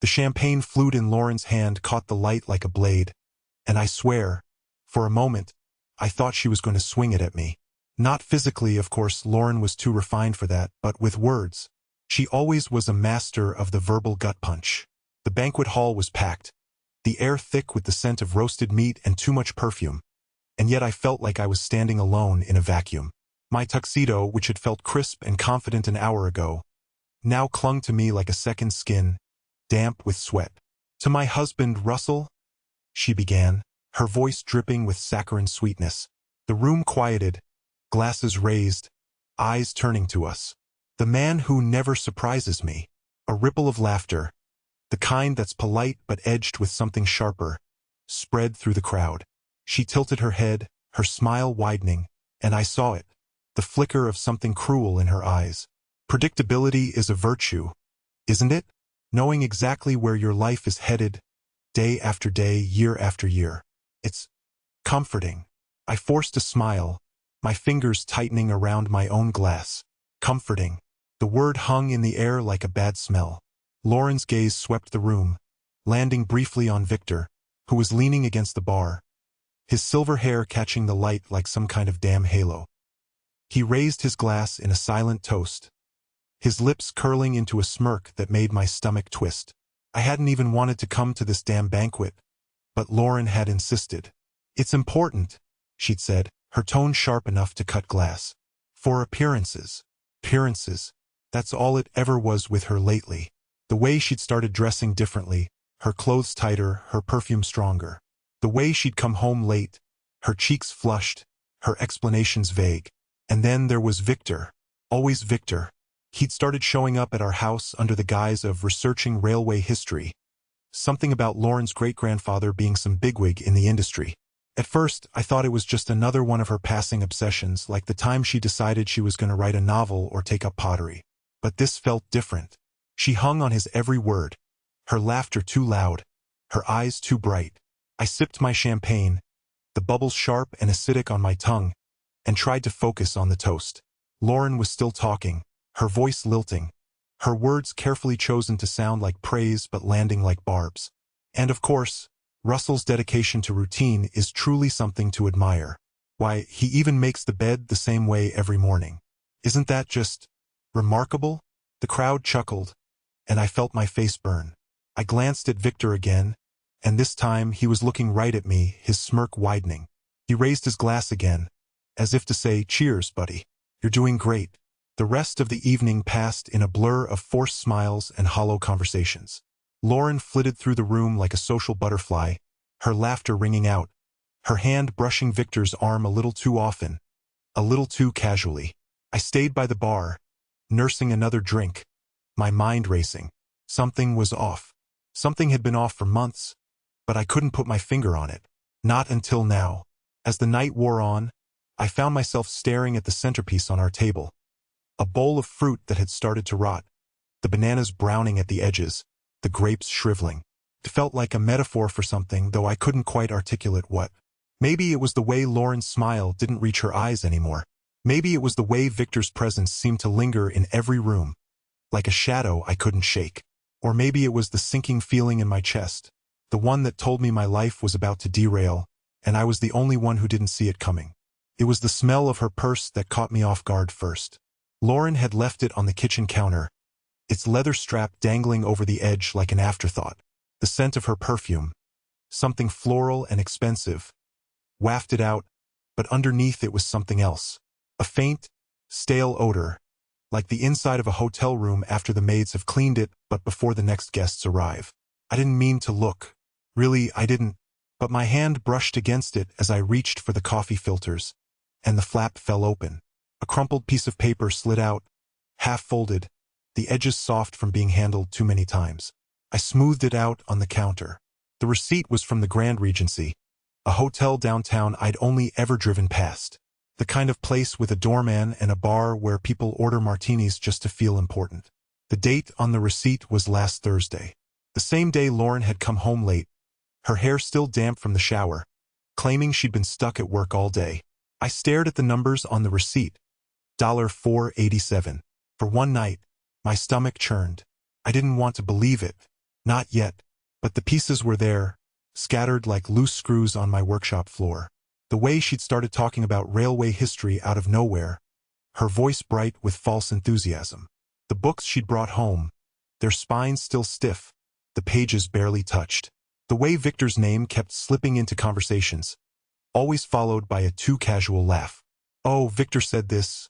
The champagne flute in Lauren's hand caught the light like a blade, and I swear, for a moment, I thought she was going to swing it at me. Not physically, of course, Lauren was too refined for that, but with words. She always was a master of the verbal gut punch. The banquet hall was packed, the air thick with the scent of roasted meat and too much perfume, and yet I felt like I was standing alone in a vacuum. My tuxedo, which had felt crisp and confident an hour ago, now clung to me like a second skin, damp with sweat. "To my husband, Russell," she began, her voice dripping with saccharine sweetness. The room quieted, glasses raised, eyes turning to us. "The man who never surprises me." A ripple of laughter, the kind that's polite but edged with something sharper, spread through the crowd. She tilted her head, her smile widening, and I saw it, the flicker of something cruel in her eyes. Predictability is a virtue, isn't it? Knowing exactly where your life is headed, day after day, year after year. It's comforting. I forced a smile, my fingers tightening around my own glass. Comforting. The word hung in the air like a bad smell. Lauren's gaze swept the room, landing briefly on Victor, who was leaning against the bar, his silver hair catching the light like some kind of damn halo. He raised his glass in a silent toast, his lips curling into a smirk that made my stomach twist. I hadn't even wanted to come to this damn banquet, but Lauren had insisted. "It's important," she'd said, her tone sharp enough to cut glass. "For appearances." Appearances. That's all it ever was with her lately. The way she'd started dressing differently, her clothes tighter, her perfume stronger. The way she'd come home late, her cheeks flushed, her explanations vague. And then there was Victor. Always Victor. He'd started showing up at our house under the guise of researching railway history. Something about Lauren's great-grandfather being some bigwig in the industry. At first, I thought it was just another one of her passing obsessions, like the time she decided she was going to write a novel or take up pottery. But this felt different. She hung on his every word, her laughter too loud, her eyes too bright. I sipped my champagne, the bubbles sharp and acidic on my tongue, and tried to focus on the toast. Lauren was still talking, her voice lilting, her words carefully chosen to sound like praise but landing like barbs. And of course, Russell's dedication to routine is truly something to admire. Why, he even makes the bed the same way every morning. Isn't that just remarkable? The crowd chuckled, and I felt my face burn. I glanced at Victor again, and this time he was looking right at me, his smirk widening. He raised his glass again, as if to say, "Cheers, buddy. You're doing great." The rest of the evening passed in a blur of forced smiles and hollow conversations. Lauren flitted through the room like a social butterfly, her laughter ringing out, her hand brushing Victor's arm a little too often, a little too casually. I stayed by the bar, nursing another drink, my mind racing. Something was off. Something had been off for months, but I couldn't put my finger on it. Not until now. As the night wore on, I found myself staring at the centerpiece on our table. A bowl of fruit that had started to rot, the bananas browning at the edges, the grapes shriveling. It felt like a metaphor for something, though I couldn't quite articulate what. Maybe it was the way Lauren's smile didn't reach her eyes anymore. Maybe it was the way Victor's presence seemed to linger in every room, like a shadow I couldn't shake. Or maybe it was the sinking feeling in my chest, the one that told me my life was about to derail, and I was the only one who didn't see it coming. It was the smell of her purse that caught me off guard first. Lauren had left it on the kitchen counter, its leather strap dangling over the edge like an afterthought. The scent of her perfume, something floral and expensive, wafted out, but underneath it was something else. A faint, stale odor, like the inside of a hotel room after the maids have cleaned it but before the next guests arrive. I didn't mean to look. Really, I didn't. But my hand brushed against it as I reached for the coffee filters, and the flap fell open. A crumpled piece of paper slid out, half folded, the edges soft from being handled too many times. I smoothed it out on the counter. The receipt was from the Grand Regency, a hotel downtown I'd only ever driven past. The kind of place with a doorman and a bar where people order martinis just to feel important. The date on the receipt was last Thursday. The same day Lauren had come home late, her hair still damp from the shower, claiming she'd been stuck at work all day. I stared at the numbers on the receipt. $4.87. For one night, my stomach churned. I didn't want to believe it, Not yet. But the pieces were there, scattered like loose screws on my workshop floor. The way she'd started talking about railway history out of nowhere, her voice bright with false enthusiasm. The books she'd brought home, their spines still stiff, the pages barely touched. The way Victor's name kept slipping into conversations, always followed by a too-casual laugh. Oh, Victor said this,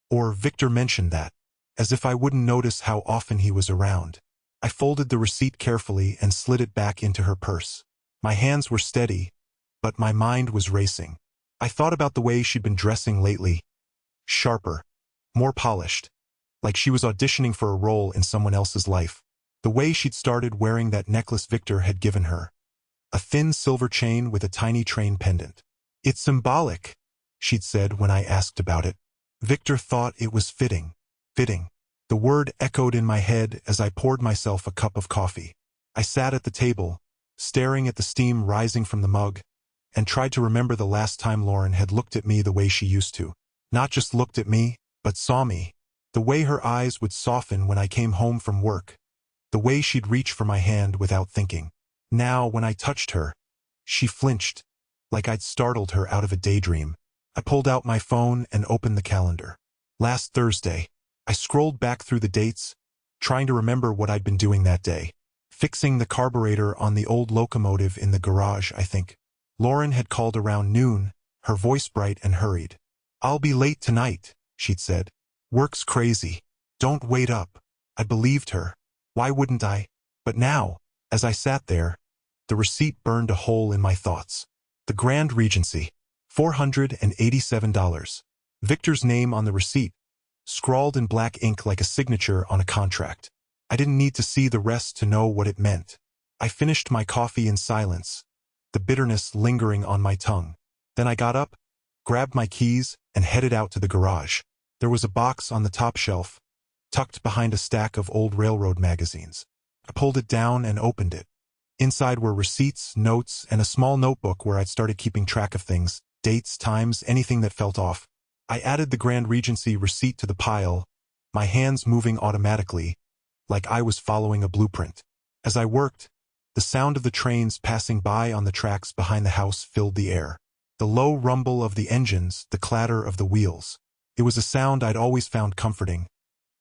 or Victor mentioned that, as if I wouldn't notice how often he was around. I folded the receipt carefully and slid it back into her purse. My hands were steady, but my mind was racing. I thought about the way she'd been dressing lately. Sharper, more polished, like she was auditioning for a role in someone else's life. The way she'd started wearing that necklace Victor had given her. A thin silver chain with a tiny train pendant. It's symbolic, she'd said when I asked about it. Victor thought it was fitting. Fitting. The word echoed in my head as I poured myself a cup of coffee. I sat at the table, staring at the steam rising from the mug, and tried to remember the last time Lauren had looked at me the way she used to. Not just looked at me, but saw me. The way her eyes would soften when I came home from work. The way she'd reach for my hand without thinking. Now, when I touched her, she flinched, like I'd startled her out of a daydream. I pulled out my phone and opened the calendar. Last Thursday. I scrolled back through the dates, trying to remember what I'd been doing that day. Fixing the carburetor on the old locomotive in the garage, I think. Lauren had called around noon, her voice bright and hurried. I'll be late tonight, she'd said. Work's crazy. Don't wait up. I believed her. Why wouldn't I? But now, as I sat there, the receipt burned a hole in my thoughts. The Grand Regency. $487. Victor's name on the receipt, scrawled in black ink like a signature on a contract. I didn't need to see the rest to know what it meant. I finished my coffee in silence, the bitterness lingering on my tongue. Then I got up, grabbed my keys, and headed out to the garage. There was a box on the top shelf, tucked behind a stack of old railroad magazines. I pulled it down and opened it. Inside were receipts, notes, and a small notebook where I'd started keeping track of things, dates, times, anything that felt off. I added the Grand Regency receipt to the pile, my hands moving automatically, like I was following a blueprint. As I worked, the sound of the trains passing by on the tracks behind the house filled the air. The low rumble of the engines, the clatter of the wheels. It was a sound I'd always found comforting,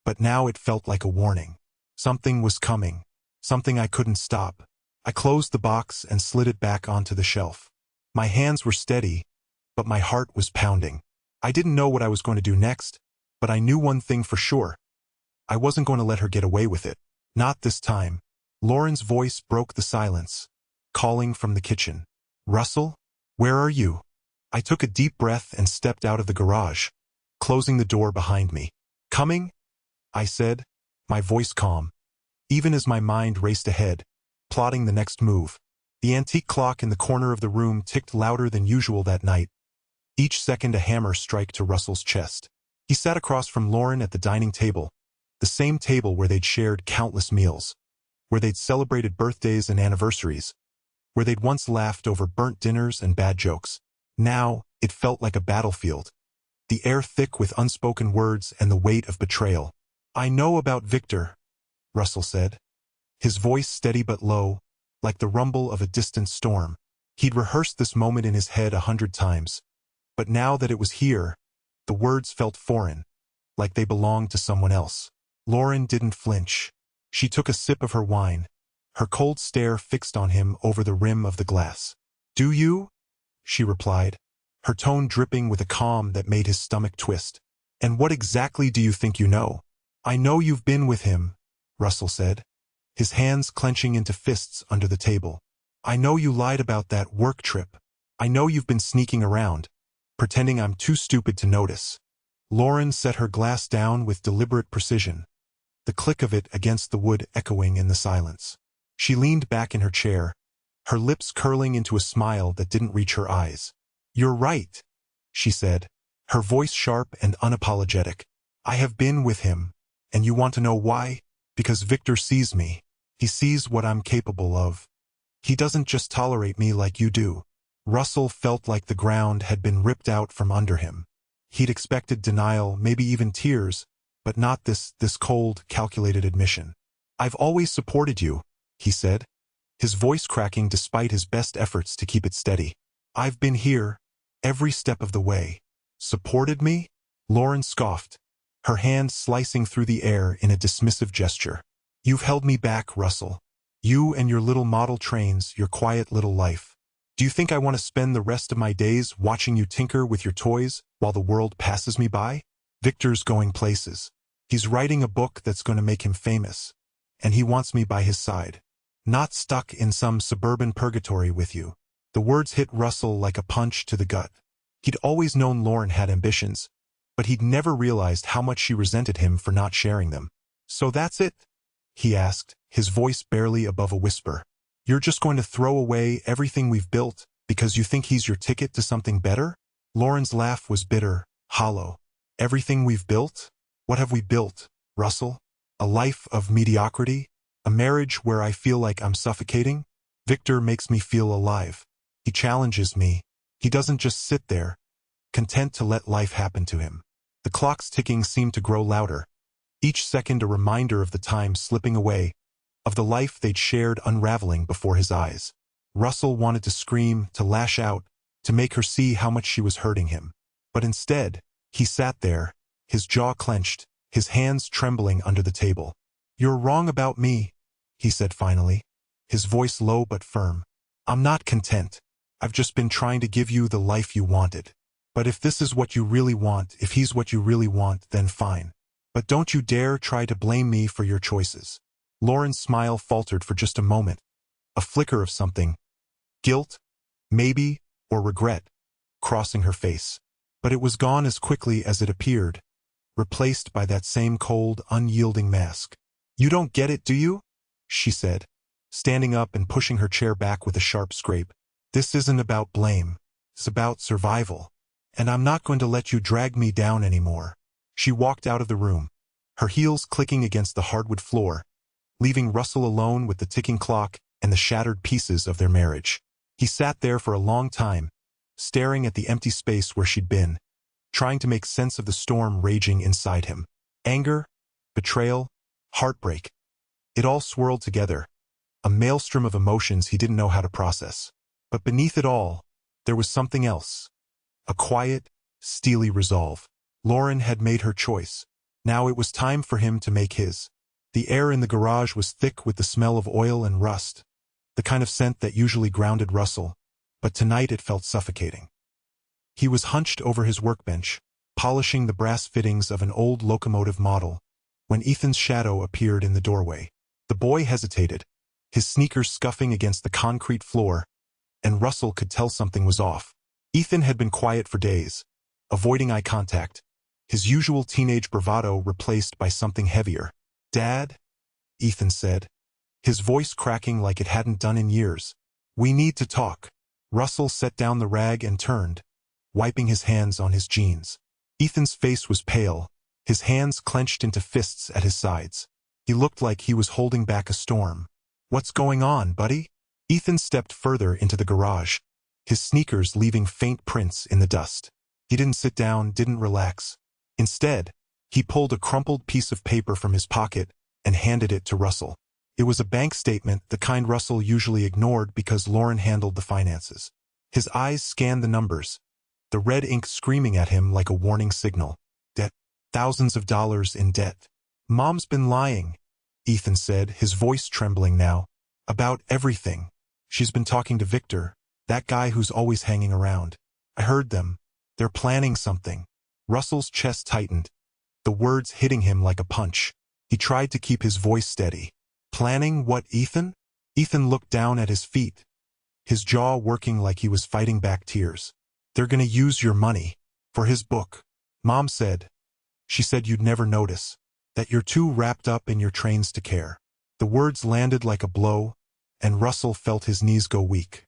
but now it felt like a warning. Something was coming, something I couldn't stop. I closed the box and slid it back onto the shelf. My hands were steady, but my heart was pounding. I didn't know what I was going to do next, but I knew one thing for sure. I wasn't going to let her get away with it. Not this time. Lauren's voice broke the silence, calling from the kitchen. Russell? Where are you? I took a deep breath and stepped out of the garage, closing the door behind me. Coming? I said, my voice calm, even as my mind raced ahead, plotting the next move. The antique clock in the corner of the room ticked louder than usual that night, each second a hammer strike to Russell's chest. He sat across from Lauren at the dining table, the same table where they'd shared countless meals, where they'd celebrated birthdays and anniversaries, where they'd once laughed over burnt dinners and bad jokes. Now, it felt like a battlefield, the air thick with unspoken words and the weight of betrayal. I know about Victor, Russell said, his voice steady but low, like the rumble of a distant storm. He'd rehearsed this moment in his head 100 times, but now that it was here, the words felt foreign, like they belonged to someone else. Lauren didn't flinch. She took a sip of her wine, her cold stare fixed on him over the rim of the glass. Do you? She replied, her tone dripping with a calm that made his stomach twist. And what exactly do you think you know? I know you've been with him, Russell said, his hands clenching into fists under the table. I know you lied about that work trip. I know you've been sneaking around, pretending I'm too stupid to notice. Lauren set her glass down with deliberate precision, the click of it against the wood echoing in the silence. She leaned back in her chair, her lips curling into a smile that didn't reach her eyes. You're right, she said, her voice sharp and unapologetic. I have been with him, and you want to know why? Because Victor sees me. He sees what I'm capable of. He doesn't just tolerate me like you do. Russell felt like the ground had been ripped out from under him. He'd expected denial, maybe even tears, but not this cold, calculated admission. I've always supported you, he said, his voice cracking despite his best efforts to keep it steady. I've been here, every step of the way. Supported me? Lauren scoffed, her hand slicing through the air in a dismissive gesture. You've held me back, Russell. You and your little model trains, your quiet little life. Do you think I want to spend the rest of my days watching you tinker with your toys while the world passes me by? Victor's going places. He's writing a book that's going to make him famous, and he wants me by his side. Not stuck in some suburban purgatory with you. The words hit Russell like a punch to the gut. He'd always known Lauren had ambitions, but he'd never realized how much she resented him for not sharing them. So that's it? He asked, his voice barely above a whisper. You're just going to throw away everything we've built because you think he's your ticket to something better? Lauren's laugh was bitter, hollow. Everything we've built? What have we built, Russell? A life of mediocrity? A marriage where I feel like I'm suffocating? Victor makes me feel alive. He challenges me. He doesn't just sit there, content to let life happen to him. The clock's ticking seemed to grow louder, each second a reminder of the time slipping away, of the life they'd shared unraveling before his eyes. Russell wanted to scream, to lash out, to make her see how much she was hurting him. But instead, he sat there, his jaw clenched, his hands trembling under the table. You're wrong about me, he said finally, his voice low but firm. I'm not content. I've just been trying to give you the life you wanted. But if this is what you really want, if he's what you really want, then fine. But don't you dare try to blame me for your choices. Lauren's smile faltered for just a moment, a flicker of something, guilt, maybe, or regret, crossing her face. But it was gone as quickly as it appeared, replaced by that same cold, unyielding mask. You don't get it, do you? She said, standing up and pushing her chair back with a sharp scrape. This isn't about blame. It's about survival. And I'm not going to let you drag me down anymore. She walked out of the room, her heels clicking against the hardwood floor, leaving Russell alone with the ticking clock and the shattered pieces of their marriage. He sat there for a long time, staring at the empty space where she'd been, trying to make sense of the storm raging inside him. Anger, betrayal, heartbreak. It all swirled together, a maelstrom of emotions he didn't know how to process. But beneath it all, there was something else. A quiet, steely resolve. Lauren had made her choice. Now it was time for him to make his. The air in the garage was thick with the smell of oil and rust, the kind of scent that usually grounded Russell, but tonight it felt suffocating. He was hunched over his workbench, polishing the brass fittings of an old locomotive model, when Ethan's shadow appeared in the doorway. The boy hesitated, his sneakers scuffing against the concrete floor, and Russell could tell something was off. Ethan had been quiet for days, avoiding eye contact, his usual teenage bravado replaced by something heavier. Dad? Ethan said, his voice cracking like it hadn't done in years. We need to talk. Russell set down the rag and turned, wiping his hands on his jeans. Ethan's face was pale, his hands clenched into fists at his sides. He looked like he was holding back a storm. What's going on, buddy? Ethan stepped further into the garage, his sneakers leaving faint prints in the dust. He didn't sit down, didn't relax. Instead, he pulled a crumpled piece of paper from his pocket and handed it to Russell. It was a bank statement, the kind Russell usually ignored because Lauren handled the finances. His eyes scanned the numbers, the red ink screaming at him like a warning signal. Debt. Thousands of dollars in debt. Mom's been lying, Ethan said, his voice trembling now. About everything. She's been talking to Victor, that guy who's always hanging around. I heard them. They're planning something. Russell's chest tightened, the words hitting him like a punch. He tried to keep his voice steady. Planning what, Ethan? Ethan looked down at his feet, his jaw working like he was fighting back tears. They're gonna use your money. For his book. Mom said. She said you'd never notice. That you're too wrapped up in your trains to care. The words landed like a blow, and Russell felt his knees go weak.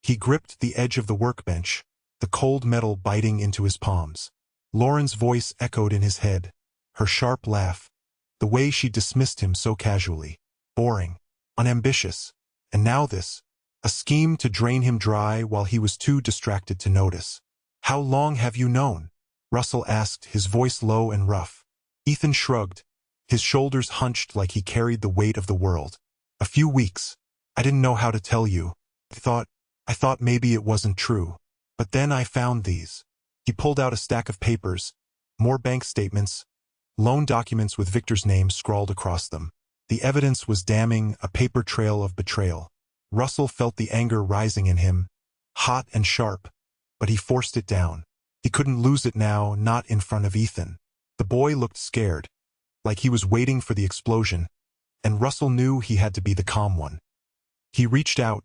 He gripped the edge of the workbench, the cold metal biting into his palms. Lauren's voice echoed in his head, her sharp laugh, the way she dismissed him so casually. Boring, unambitious, and now this, a scheme to drain him dry while he was too distracted to notice. How long have you known? Russell asked, his voice low and rough. Ethan shrugged, his shoulders hunched like he carried the weight of the world. A few weeks. I didn't know how to tell you. I thought maybe it wasn't true. But then I found these. He pulled out a stack of papers, more bank statements, loan documents with Victor's name scrawled across them. The evidence was damning, a paper trail of betrayal. Russell felt the anger rising in him, hot and sharp, but he forced it down. He couldn't lose it now, not in front of Ethan. The boy looked scared, like he was waiting for the explosion, and Russell knew he had to be the calm one. He reached out,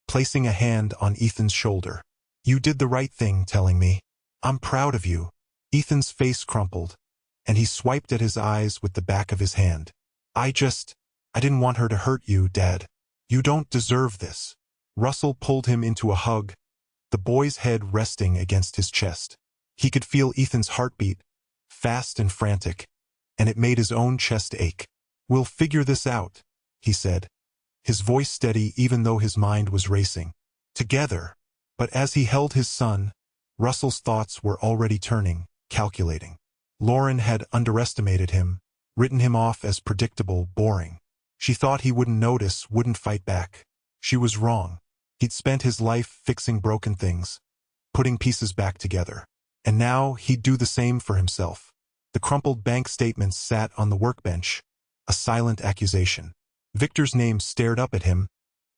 placing a hand on Ethan's shoulder. You did the right thing telling me. I'm proud of you. Ethan's face crumpled, and he swiped at his eyes with the back of his hand. I didn't want her to hurt you, Dad. You don't deserve this. Russell pulled him into a hug, the boy's head resting against his chest. He could feel Ethan's heartbeat, fast and frantic, and it made his own chest ache. We'll figure this out, he said, his voice steady even though his mind was racing. Together. But as he held his son, Russell's thoughts were already turning, calculating. Lauren had underestimated him, written him off as predictable, boring. She thought he wouldn't notice, wouldn't fight back. She was wrong. He'd spent his life fixing broken things, putting pieces back together. And now he'd do the same for himself. The crumpled bank statements sat on the workbench, a silent accusation. Victor's name stared up at him,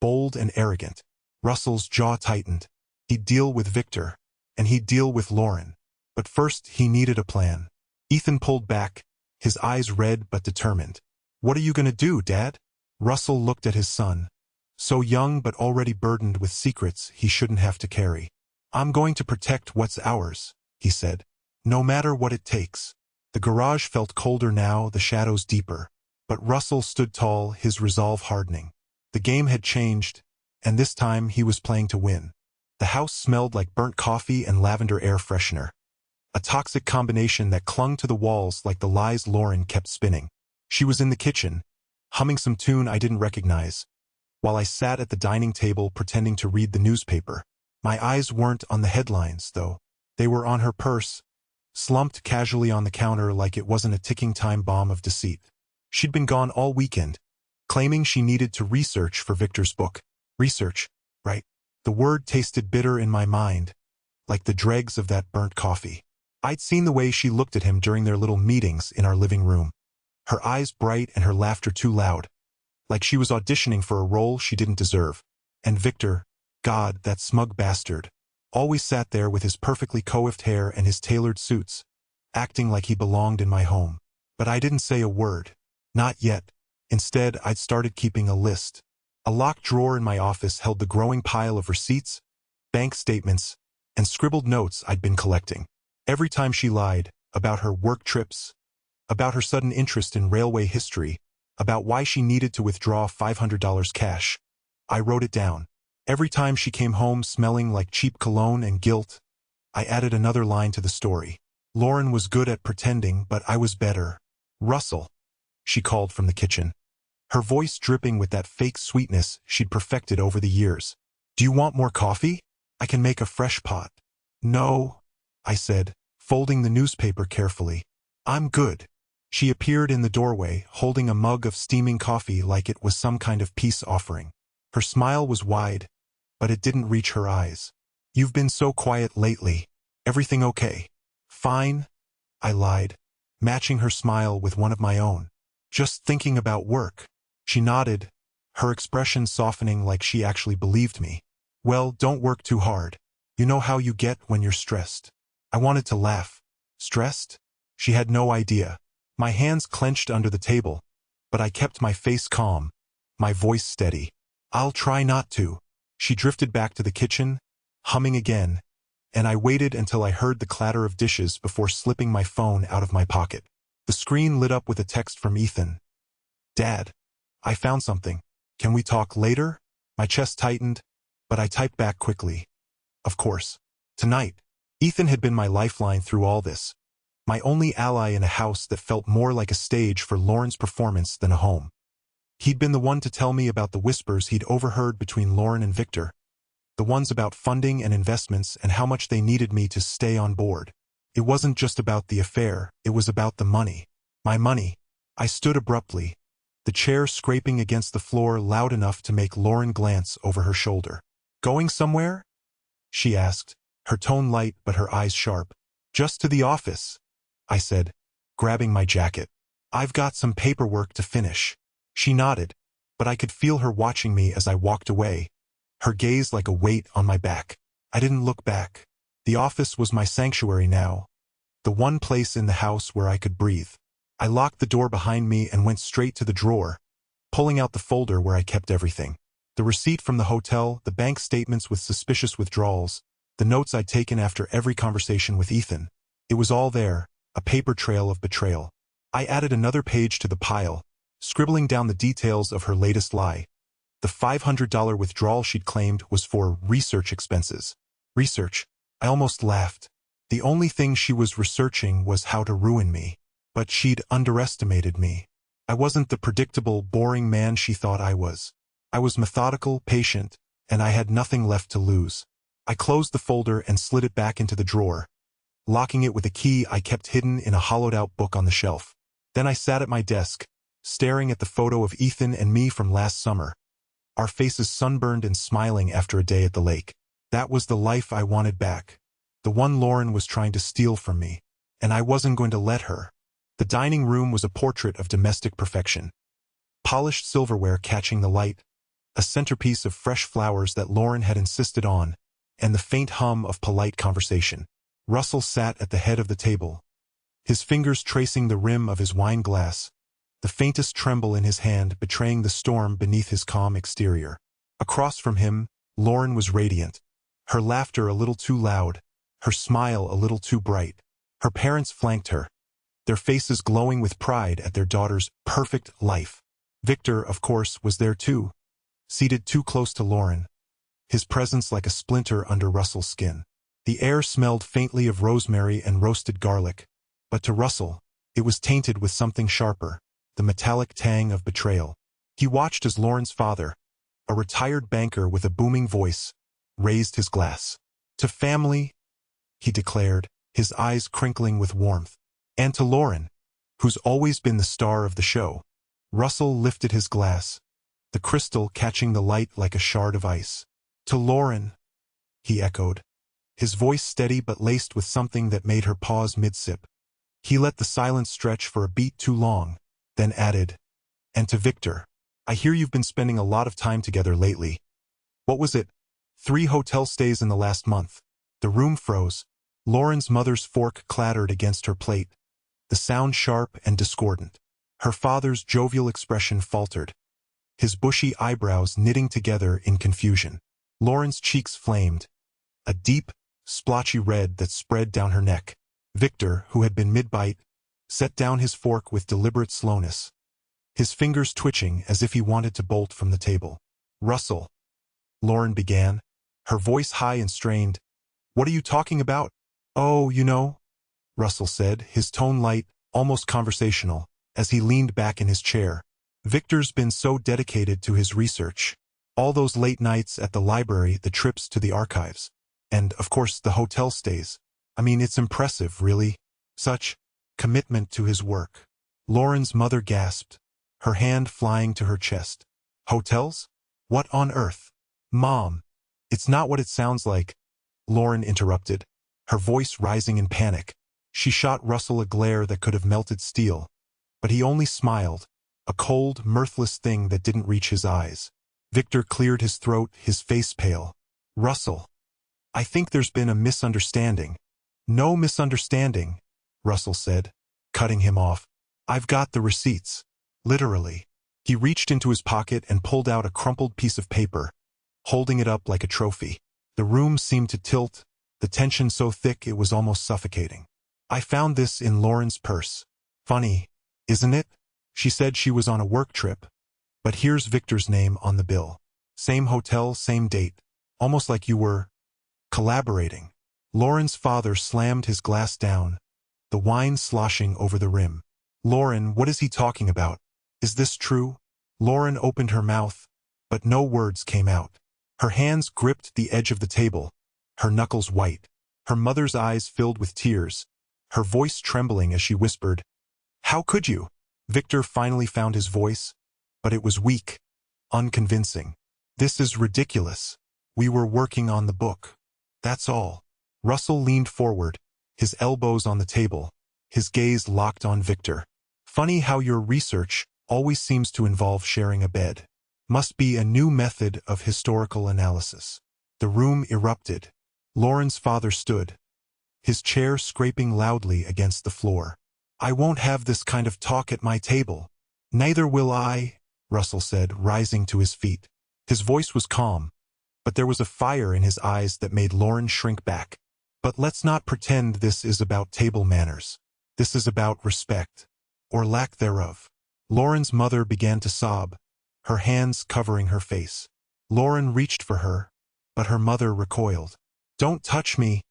bold and arrogant. Russell's jaw tightened. He'd deal with Victor, and he'd deal with Lauren. But first he needed a plan. Ethan pulled back, his eyes red but determined. What are you going to do, Dad? Russell looked at his son, so young but already burdened with secrets he shouldn't have to carry. I'm going to protect what's ours, he said, no matter what it takes. The garage felt colder now, the shadows deeper. But Russell stood tall, his resolve hardening. The game had changed, and this time he was playing to win. The house smelled like burnt coffee and lavender air freshener, a toxic combination that clung to the walls like the lies Lauren kept spinning. She was in the kitchen, humming some tune I didn't recognize, while I sat at the dining table pretending to read the newspaper. My eyes weren't on the headlines, though. They were on her purse, slumped casually on the counter like it wasn't a ticking time bomb of deceit. She'd been gone all weekend, claiming she needed to research for Victor's book. Research, right? The word tasted bitter in my mind, like the dregs of that burnt coffee. I'd seen the way she looked at him during their little meetings in our living room. Her eyes bright and her laughter too loud, like she was auditioning for a role she didn't deserve. And Victor, God, that smug bastard, always sat there with his perfectly coiffed hair and his tailored suits, acting like he belonged in my home. But I didn't say a word. Not yet. Instead, I'd started keeping a list. A locked drawer in my office held the growing pile of receipts, bank statements, and scribbled notes I'd been collecting. Every time she lied, about her work trips, about her sudden interest in railway history, about why she needed to withdraw $500 cash, I wrote it down. Every time she came home smelling like cheap cologne and guilt, I added another line to the story. Lauren was good at pretending, but I was better. Russell, she called from the kitchen, her voice dripping with that fake sweetness she'd perfected over the years. Do you want more coffee? I can make a fresh pot. No, I said, folding the newspaper carefully. I'm good. She appeared in the doorway, holding a mug of steaming coffee like it was some kind of peace offering. Her smile was wide, but it didn't reach her eyes. You've been so quiet lately. Everything okay? Fine, I lied, matching her smile with one of my own. Just thinking about work. She nodded, her expression softening like she actually believed me. Well, don't work too hard. You know how you get when you're stressed. I wanted to laugh. Stressed? She had no idea. My hands clenched under the table, but I kept my face calm, my voice steady. I'll try not to. She drifted back to the kitchen, humming again, and I waited until I heard the clatter of dishes before slipping my phone out of my pocket. The screen lit up with a text from Ethan. Dad, I found something. Can we talk later? My chest tightened, but I typed back quickly. Of course. Tonight. Ethan had been my lifeline through all this. My only ally in a house that felt more like a stage for Lauren's performance than a home. He'd been the one to tell me about the whispers he'd overheard between Lauren and Victor. The ones about funding and investments and how much they needed me to stay on board. It wasn't just about the affair, it was about the money. My money. I stood abruptly, the chair scraping against the floor loud enough to make Lauren glance over her shoulder. "Going somewhere?" she asked, her tone light but her eyes sharp. "Just to the office," I said, grabbing my jacket. "I've got some paperwork to finish." She nodded, but I could feel her watching me as I walked away, her gaze like a weight on my back. I didn't look back. The office was my sanctuary now, the one place in the house where I could breathe. I locked the door behind me and went straight to the drawer, pulling out the folder where I kept everything. The receipt from the hotel, the bank statements with suspicious withdrawals, the notes I'd taken after every conversation with Ethan. It was all there, a paper trail of betrayal. I added another page to the pile, scribbling down the details of her latest lie. The $500 withdrawal she'd claimed was for research expenses. Research? I almost laughed. The only thing she was researching was how to ruin me. But she'd underestimated me. I wasn't the predictable, boring man she thought I was. I was methodical, patient, and I had nothing left to lose. I closed the folder and slid it back into the drawer, locking it with a key I kept hidden in a hollowed-out book on the shelf. Then I sat at my desk, staring at the photo of Ethan and me from last summer, our faces sunburned and smiling after a day at the lake. That was the life I wanted back, the one Lauren was trying to steal from me, and I wasn't going to let her. The dining room was a portrait of domestic perfection. Polished silverware catching the light, a centerpiece of fresh flowers that Lauren had insisted on, and the faint hum of polite conversation. Russell sat at the head of the table, his fingers tracing the rim of his wine glass, the faintest tremble in his hand betraying the storm beneath his calm exterior. Across from him, Lauren was radiant, her laughter a little too loud, her smile a little too bright. Her parents flanked her, their faces glowing with pride at their daughter's perfect life. Victor, of course, was there too, seated too close to Lauren, his presence like a splinter under Russell's skin. The air smelled faintly of rosemary and roasted garlic, but to Russell, it was tainted with something sharper, the metallic tang of betrayal. He watched as Lauren's father, a retired banker with a booming voice, raised his glass. "To family," he declared, his eyes crinkling with warmth. "And to Lauren, who's always been the star of the show." Russell lifted his glass, the crystal catching the light like a shard of ice. "To Lauren," he echoed, his voice steady but laced with something that made her pause mid-sip. He let the silence stretch for a beat too long, then added, "And to Victor, I hear you've been spending a lot of time together lately. What was it? 3 hotel stays in the last month." The room froze. Lauren's mother's fork clattered against her plate, the sound sharp and discordant. Her father's jovial expression faltered, his bushy eyebrows knitting together in confusion. Lauren's cheeks flamed, a deep, splotchy red that spread down her neck. Victor, who had been mid-bite, set down his fork with deliberate slowness, his fingers twitching as if he wanted to bolt from the table. "Russell," Lauren began, her voice high and strained, "what are you talking about?" "Oh, you know," Russell said, his tone light, almost conversational, as he leaned back in his chair. "Victor's been so dedicated to his research. All those late nights at the library, the trips to the archives. And, of course, the hotel stays. I mean, it's impressive, really. Such commitment to his work." Lauren's mother gasped, her hand flying to her chest. "Hotels? What on earth?" "Mom, it's not what it sounds like," Lauren interrupted, her voice rising in panic. She shot Russell a glare that could have melted steel, but he only smiled, a cold, mirthless thing that didn't reach his eyes. Victor cleared his throat, his face pale. "Russell, I think there's been a misunderstanding." "No misunderstanding," Russell said, cutting him off. "I've got the receipts." Literally. He reached into his pocket and pulled out a crumpled piece of paper, holding it up like a trophy. The room seemed to tilt, the tension so thick it was almost suffocating. "I found this in Lauren's purse. Funny, isn't it? She said she was on a work trip, but here's Victor's name on the bill. Same hotel, same date. Almost like you were collaborating." Lauren's father slammed his glass down, the wine sloshing over the rim. "Lauren, what is he talking about? Is this true?" Lauren opened her mouth, but no words came out. Her hands gripped the edge of the table, her knuckles white. Her mother's eyes filled with tears, her voice trembling as she whispered, "How could you?" Victor finally found his voice, but it was weak, unconvincing. This is ridiculous. We were working on the book. That's all. Russell leaned forward, his elbows on the table, his gaze locked on Victor. Funny how your research always seems to involve sharing a bed. Must be a new method of historical analysis. The room erupted. Lauren's father stood, his chair scraping loudly against the floor. I won't have this kind of talk at my table. Neither will I, Russell said, rising to his feet. His voice was calm, but there was a fire in his eyes that made Lauren shrink back. But let's not pretend this is about table manners. This is about respect, or lack thereof. Lauren's mother began to sob, her hands covering her face. Lauren reached for her, but her mother recoiled. Don't touch me,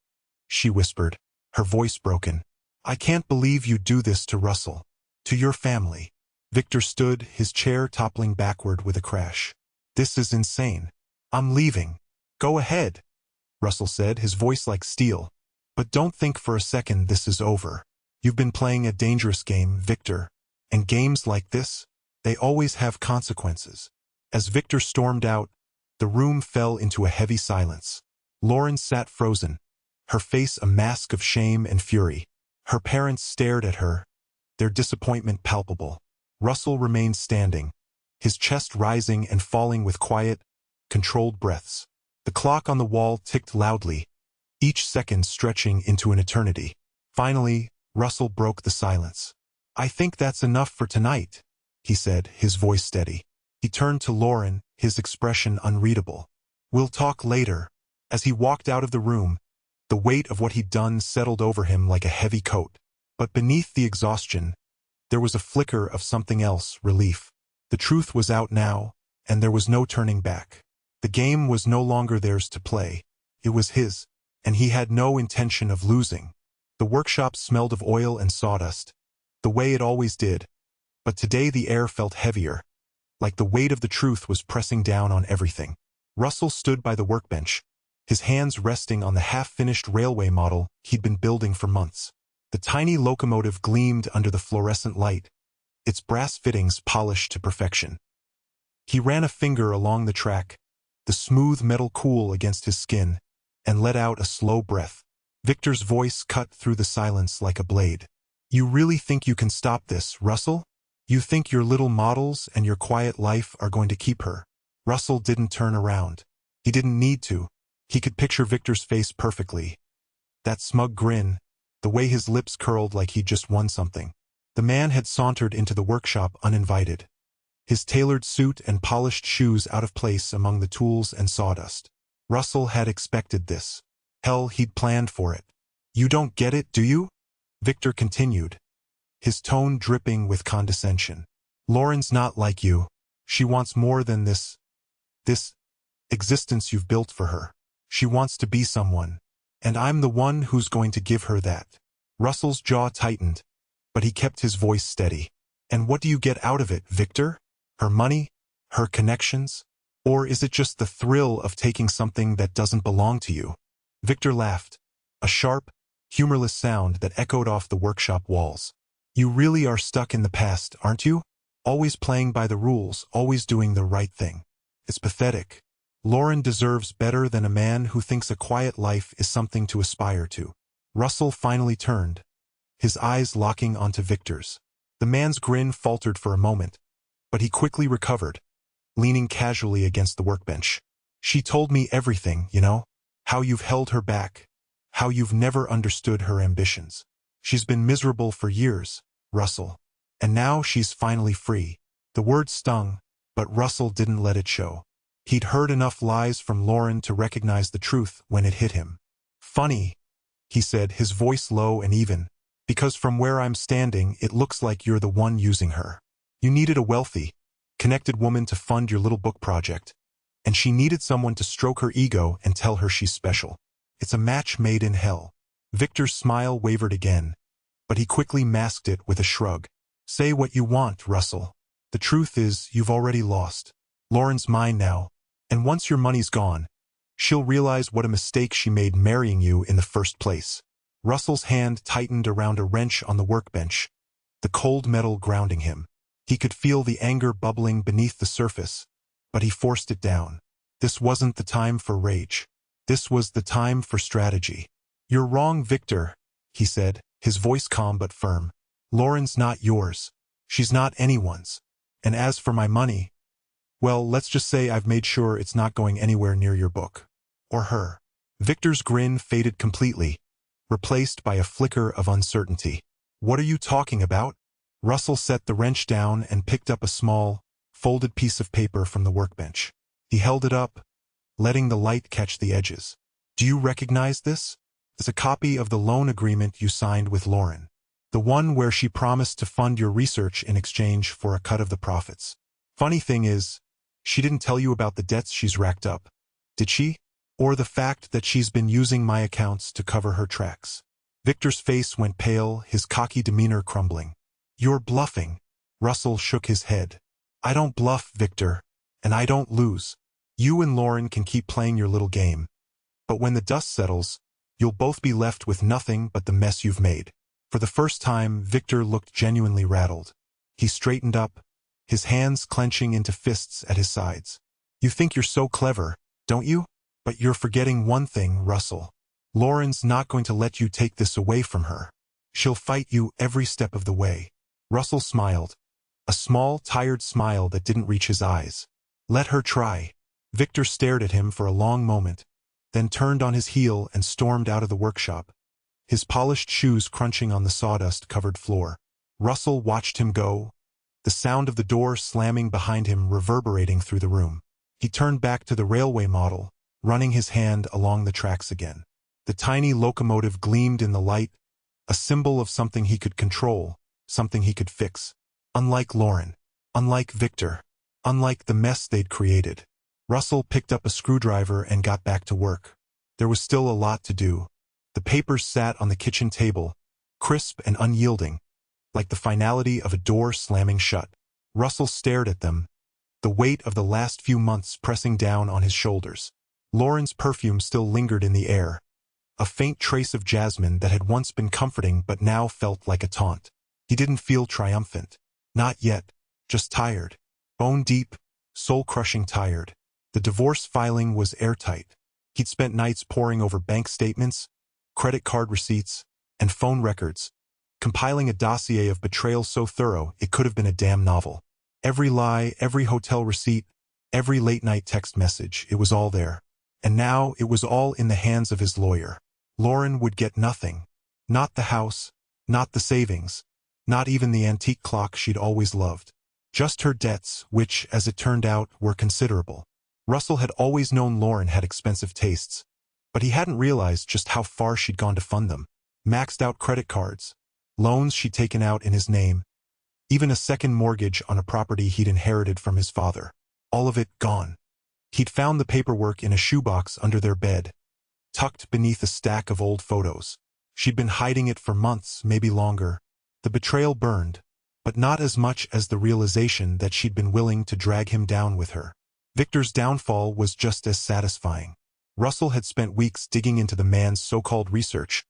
she whispered, her voice broken. I can't believe you do this to Russell, to your family. Victor stood, his chair toppling backward with a crash. This is insane. I'm leaving. Go ahead, Russell said, his voice like steel. But don't think for a second this is over. You've been playing a dangerous game, Victor. And games like this, they always have consequences. As Victor stormed out, the room fell into a heavy silence. Lauren sat frozen, her face a mask of shame and fury. Her parents stared at her, their disappointment palpable. Russell remained standing, his chest rising and falling with quiet, controlled breaths. The clock on the wall ticked loudly, each second stretching into an eternity. Finally, Russell broke the silence. I think that's enough for tonight, he said, his voice steady. He turned to Lauren, his expression unreadable. We'll talk later. As he walked out of the room, the weight of what he'd done settled over him like a heavy coat. But beneath the exhaustion, there was a flicker of something else, relief. The truth was out now, and there was no turning back. The game was no longer theirs to play. It was his, and he had no intention of losing. The workshop smelled of oil and sawdust, the way it always did, but today the air felt heavier, like the weight of the truth was pressing down on everything. Russell stood by the workbench, his hands resting on the half-finished railway model he'd been building for months. The tiny locomotive gleamed under the fluorescent light, its brass fittings polished to perfection. He ran a finger along the track, the smooth metal cool against his skin, and let out a slow breath. Victor's voice cut through the silence like a blade. You really think you can stop this, Russell? You think your little models and your quiet life are going to keep her? Russell didn't turn around. He didn't need to. He could picture Victor's face perfectly. That smug grin, the way his lips curled like he'd just won something. The man had sauntered into the workshop uninvited, his tailored suit and polished shoes out of place among the tools and sawdust. Russell had expected this. Hell, he'd planned for it. You don't get it, do you? Victor continued, his tone dripping with condescension. Lauren's not like you. She wants more than this existence you've built for her. She wants to be someone, and I'm the one who's going to give her that. Russell's jaw tightened, but he kept his voice steady. And what do you get out of it, Victor? Her money? Her connections? Or is it just the thrill of taking something that doesn't belong to you? Victor laughed, a sharp, humorless sound that echoed off the workshop walls. You really are stuck in the past, aren't you? Always playing by the rules, always doing the right thing. It's pathetic. Lauren deserves better than a man who thinks a quiet life is something to aspire to. Russell finally turned, his eyes locking onto Victor's. The man's grin faltered for a moment, but he quickly recovered, leaning casually against the workbench. She told me everything, you know? How you've held her back, how you've never understood her ambitions. She's been miserable for years, Russell. And now she's finally free. The word stung, but Russell didn't let it show. He'd heard enough lies from Lauren to recognize the truth when it hit him. Funny, he said, his voice low and even, because from where I'm standing it looks like you're the one using her. You needed a wealthy, connected woman to fund your little book project, and she needed someone to stroke her ego and tell her she's special. It's a match made in hell. Victor's smile wavered again, but he quickly masked it with a shrug. Say what you want, Russell. The truth is, you've already lost. Lauren's mine now, and once your money's gone, she'll realize what a mistake she made marrying you in the first place. Russell's hand tightened around a wrench on the workbench, the cold metal grounding him. He could feel the anger bubbling beneath the surface, but he forced it down. This wasn't the time for rage. This was the time for strategy. "You're wrong, Victor," he said, his voice calm but firm. "Lauren's not yours. She's not anyone's. And as for my money, well, let's just say I've made sure it's not going anywhere near your book. Or her." Victor's grin faded completely, replaced by a flicker of uncertainty. "What are you talking about?" Russell set the wrench down and picked up a small, folded piece of paper from the workbench. He held it up, letting the light catch the edges. "Do you recognize this? It's a copy of the loan agreement you signed with Lauren. The one where she promised to fund your research in exchange for a cut of the profits. Funny thing is, she didn't tell you about the debts she's racked up, did she? Or the fact that she's been using my accounts to cover her tracks." Victor's face went pale, his cocky demeanor crumbling. "You're bluffing." Russell shook his head. "I don't bluff, Victor, and I don't lose. You and Lauren can keep playing your little game. But when the dust settles, you'll both be left with nothing but the mess you've made." For the first time, Victor looked genuinely rattled. He straightened up, his hands clenching into fists at his sides. "You think you're so clever, don't you? But you're forgetting one thing, Russell. Lauren's not going to let you take this away from her. She'll fight you every step of the way." Russell smiled, a small, tired smile that didn't reach his eyes. "Let her try." Victor stared at him for a long moment, then turned on his heel and stormed out of the workshop, his polished shoes crunching on the sawdust-covered floor. Russell watched him go, the sound of the door slamming behind him reverberating through the room. He turned back to the railway model, running his hand along the tracks again. The tiny locomotive gleamed in the light, a symbol of something he could control, something he could fix. Unlike Lauren, unlike Victor, unlike the mess they'd created. Russell picked up a screwdriver and got back to work. There was still a lot to do. The papers sat on the kitchen table, crisp and unyielding, like the finality of a door slamming shut. Russell stared at them, the weight of the last few months pressing down on his shoulders. Lauren's perfume still lingered in the air, a faint trace of jasmine that had once been comforting but now felt like a taunt. He didn't feel triumphant. Not yet, just tired. Bone-deep, soul-crushing tired. The divorce filing was airtight. He'd spent nights poring over bank statements, credit card receipts, and phone records, compiling a dossier of betrayal so thorough it could have been a damn novel. Every lie, every hotel receipt, every late-night text message, it was all there. And now it was all in the hands of his lawyer. Lauren would get nothing. Not the house, not the savings, not even the antique clock she'd always loved. Just her debts, which, as it turned out, were considerable. Russell had always known Lauren had expensive tastes, but he hadn't realized just how far she'd gone to fund them. Maxed out credit cards, loans she'd taken out in his name, even a second mortgage on a property he'd inherited from his father. All of it gone. He'd found the paperwork in a shoebox under their bed, tucked beneath a stack of old photos. She'd been hiding it for months, maybe longer. The betrayal burned, but not as much as the realization that she'd been willing to drag him down with her. Victor's downfall was just as satisfying. Russell had spent weeks digging into the man's so-called research,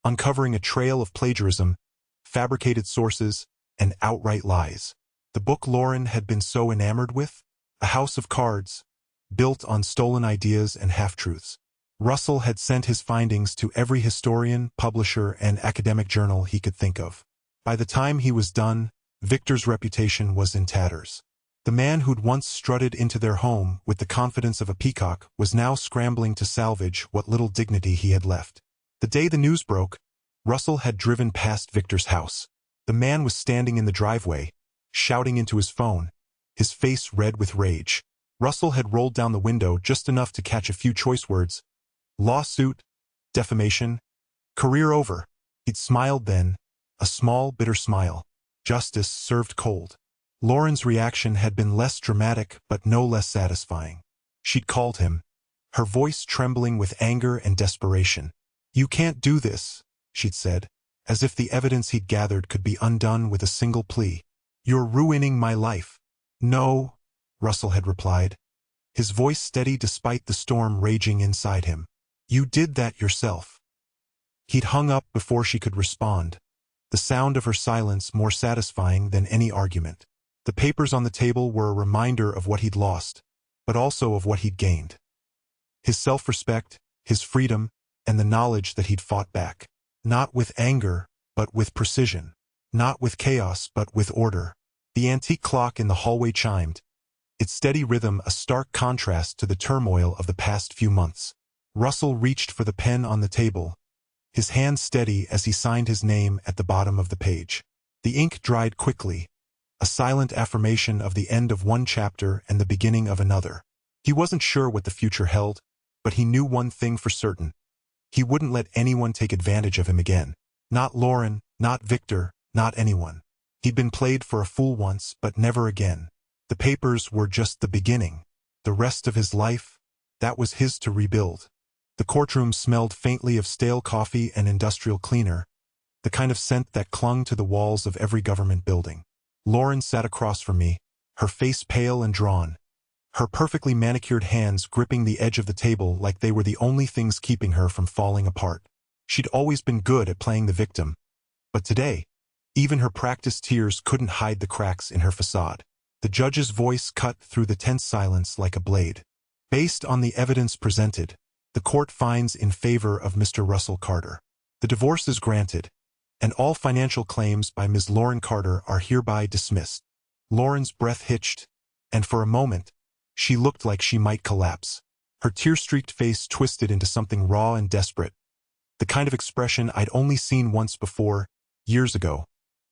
uncovering a trail of plagiarism, fabricated sources, and outright lies. The book Lauren had been so enamored with, a house of cards, built on stolen ideas and half-truths. Russell had sent his findings to every historian, publisher, and academic journal he could think of. By the time he was done, Victor's reputation was in tatters. The man who'd once strutted into their home with the confidence of a peacock was now scrambling to salvage what little dignity he had left. The day the news broke, Russell had driven past Victor's house. The man was standing in the driveway, shouting into his phone, his face red with rage. Russell had rolled down the window just enough to catch a few choice words. Lawsuit, defamation, career over. He'd smiled then, a small, bitter smile. Justice served cold. Lauren's reaction had been less dramatic but no less satisfying. She'd called him, her voice trembling with anger and desperation. "You can't do this," she'd said, as if the evidence he'd gathered could be undone with a single plea. "You're ruining my life." "No," Russell had replied, his voice steady despite the storm raging inside him. "You did that yourself." He'd hung up before she could respond, the sound of her silence more satisfying than any argument. The papers on the table were a reminder of what he'd lost, but also of what he'd gained. His self-respect, his freedom, and the knowledge that he'd fought back. Not with anger, but with precision. Not with chaos, but with order. The antique clock in the hallway chimed, its steady rhythm a stark contrast to the turmoil of the past few months. Russell reached for the pen on the table, his hand steady as he signed his name at the bottom of the page. The ink dried quickly, a silent affirmation of the end of one chapter and the beginning of another. He wasn't sure what the future held, but he knew one thing for certain. He wouldn't let anyone take advantage of him again. Not Lauren, not Victor, not anyone. He'd been played for a fool once, but never again. The papers were just the beginning. The rest of his life, that was his to rebuild. The courtroom smelled faintly of stale coffee and industrial cleaner, the kind of scent that clung to the walls of every government building. Lauren sat across from me, her face pale and drawn, her perfectly manicured hands gripping the edge of the table like they were the only things keeping her from falling apart. She'd always been good at playing the victim, but today, even her practiced tears couldn't hide the cracks in her facade. The judge's voice cut through the tense silence like a blade. Based on the evidence presented, the court finds in favor of Mr. Russell Carter. The divorce is granted, and all financial claims by Ms. Lauren Carter are hereby dismissed. Lauren's breath hitched, and for a moment, she looked like she might collapse. Her tear-streaked face twisted into something raw and desperate, the kind of expression I'd only seen once before, years ago,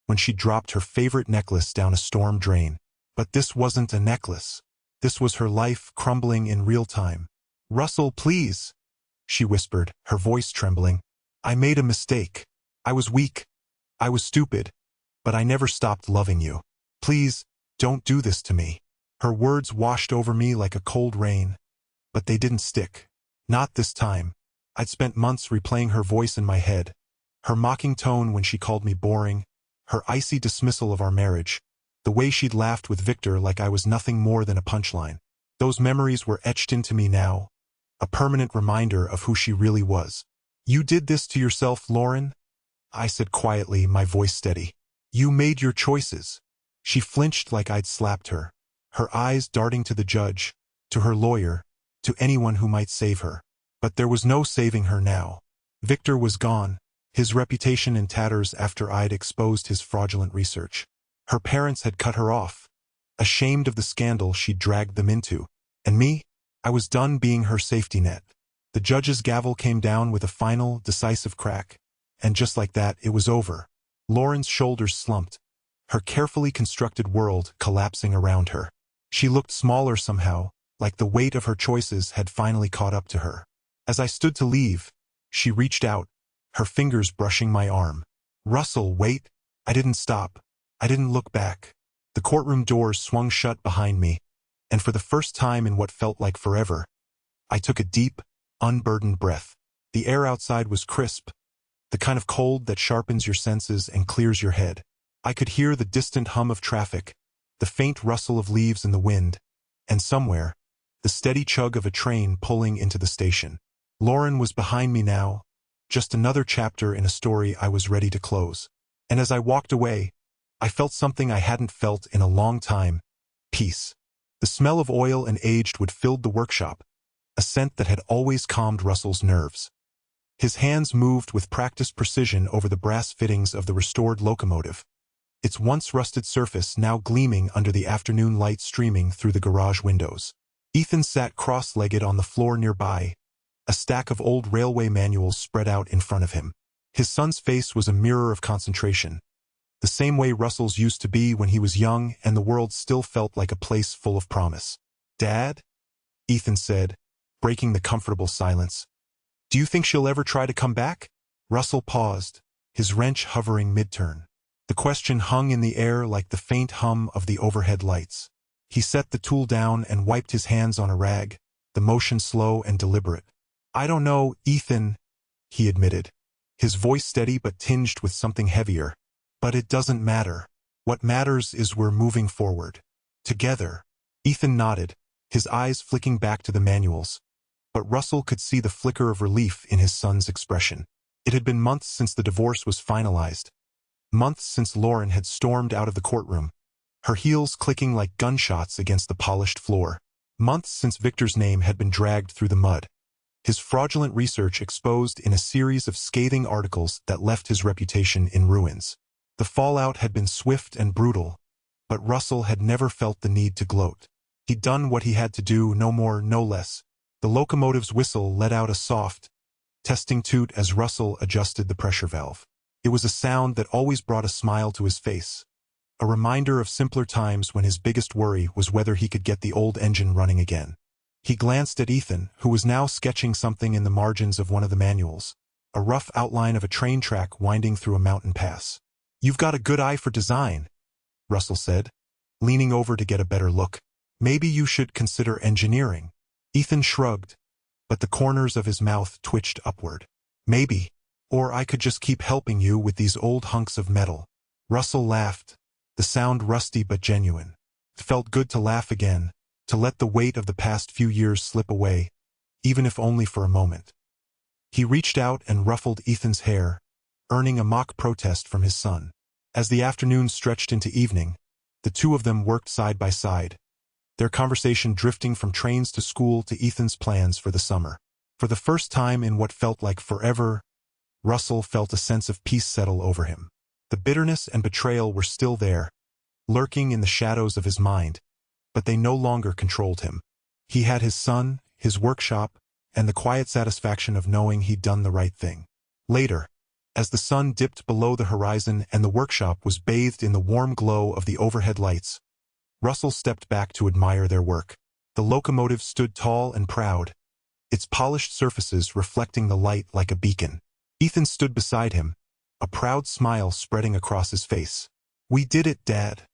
when she dropped her favorite necklace down a storm drain. But this wasn't a necklace. This was her life crumbling in real time. "Russell, please," she whispered, her voice trembling. "I made a mistake. I was weak. I was stupid. But I never stopped loving you. Please, don't do this to me." Her words washed over me like a cold rain, but they didn't stick. Not this time. I'd spent months replaying her voice in my head, her mocking tone when she called me boring, her icy dismissal of our marriage, the way she'd laughed with Victor like I was nothing more than a punchline. Those memories were etched into me now, a permanent reminder of who she really was. "You did this to yourself, Lauren," I said quietly, my voice steady. "You made your choices." She flinched like I'd slapped her, her eyes darting to the judge, to her lawyer, to anyone who might save her. But there was no saving her now. Victor was gone, his reputation in tatters after I'd exposed his fraudulent research. Her parents had cut her off, ashamed of the scandal she'd dragged them into. And me? I was done being her safety net. The judge's gavel came down with a final, decisive crack, and just like that, it was over. Lauren's shoulders slumped, her carefully constructed world collapsing around her. She looked smaller somehow, like the weight of her choices had finally caught up to her. As I stood to leave, she reached out, her fingers brushing my arm. "Russell, wait." I didn't stop. I didn't look back. The courtroom doors swung shut behind me, and for the first time in what felt like forever, I took a deep, unburdened breath. The air outside was crisp, the kind of cold that sharpens your senses and clears your head. I could hear the distant hum of traffic, the faint rustle of leaves in the wind, and somewhere, the steady chug of a train pulling into the station. Lauren was behind me now, just another chapter in a story I was ready to close. And as I walked away, I felt something I hadn't felt in a long time: peace. The smell of oil and aged wood filled the workshop, a scent that had always calmed Russell's nerves. His hands moved with practiced precision over the brass fittings of the restored locomotive, its once rusted surface now gleaming under the afternoon light streaming through the garage windows. Ethan sat cross-legged on the floor nearby, a stack of old railway manuals spread out in front of him. His son's face was a mirror of concentration, the same way Russell's used to be when he was young and the world still felt like a place full of promise. "Dad?" Ethan said, breaking the comfortable silence. "Do you think she'll ever try to come back?" Russell paused, his wrench hovering mid-turn. The question hung in the air like the faint hum of the overhead lights. He set the tool down and wiped his hands on a rag, the motion slow and deliberate. "I don't know, Ethan," he admitted, his voice steady but tinged with something heavier. "But it doesn't matter. What matters is we're moving forward. Together." Ethan nodded, his eyes flicking back to the manuals. But Russell could see the flicker of relief in his son's expression. It had been months since the divorce was finalized. Months since Lauren had stormed out of the courtroom, her heels clicking like gunshots against the polished floor. Months since Victor's name had been dragged through the mud, his fraudulent research exposed in a series of scathing articles that left his reputation in ruins. The fallout had been swift and brutal, but Russell had never felt the need to gloat. He'd done what he had to do, no more, no less. The locomotive's whistle let out a soft, testing toot as Russell adjusted the pressure valve. It was a sound that always brought a smile to his face, a reminder of simpler times when his biggest worry was whether he could get the old engine running again. He glanced at Ethan, who was now sketching something in the margins of one of the manuals, a rough outline of a train track winding through a mountain pass. "You've got a good eye for design," Russell said, leaning over to get a better look. "Maybe you should consider engineering." Ethan shrugged, but the corners of his mouth twitched upward. "Maybe. Or I could just keep helping you with these old hunks of metal." Russell laughed, the sound rusty but genuine. It felt good to laugh again, to let the weight of the past few years slip away, even if only for a moment. He reached out and ruffled Ethan's hair, earning a mock protest from his son. As the afternoon stretched into evening, the two of them worked side by side, their conversation drifting from trains to school to Ethan's plans for the summer. For the first time in what felt like forever, Russell felt a sense of peace settle over him. The bitterness and betrayal were still there, lurking in the shadows of his mind, but they no longer controlled him. He had his son, his workshop, and the quiet satisfaction of knowing he'd done the right thing. Later, as the sun dipped below the horizon and the workshop was bathed in the warm glow of the overhead lights, Russell stepped back to admire their work. The locomotive stood tall and proud, its polished surfaces reflecting the light like a beacon. Ethan stood beside him, a proud smile spreading across his face. "We did it, Dad,"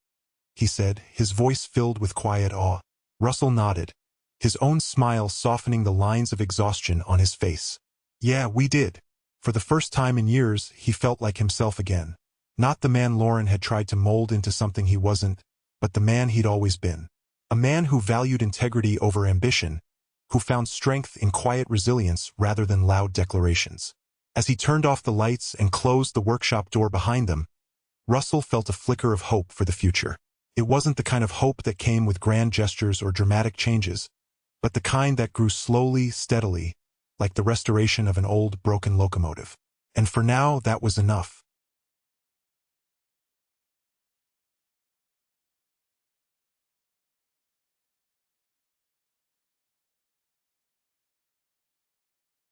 he said, his voice filled with quiet awe. Russell nodded, his own smile softening the lines of exhaustion on his face. "Yeah, we did." For the first time in years, he felt like himself again. Not the man Lauren had tried to mold into something he wasn't, but the man he'd always been. A man who valued integrity over ambition, who found strength in quiet resilience rather than loud declarations. As he turned off the lights and closed the workshop door behind them, Russell felt a flicker of hope for the future. It wasn't the kind of hope that came with grand gestures or dramatic changes, but the kind that grew slowly, steadily, like the restoration of an old, broken locomotive. And for now, that was enough.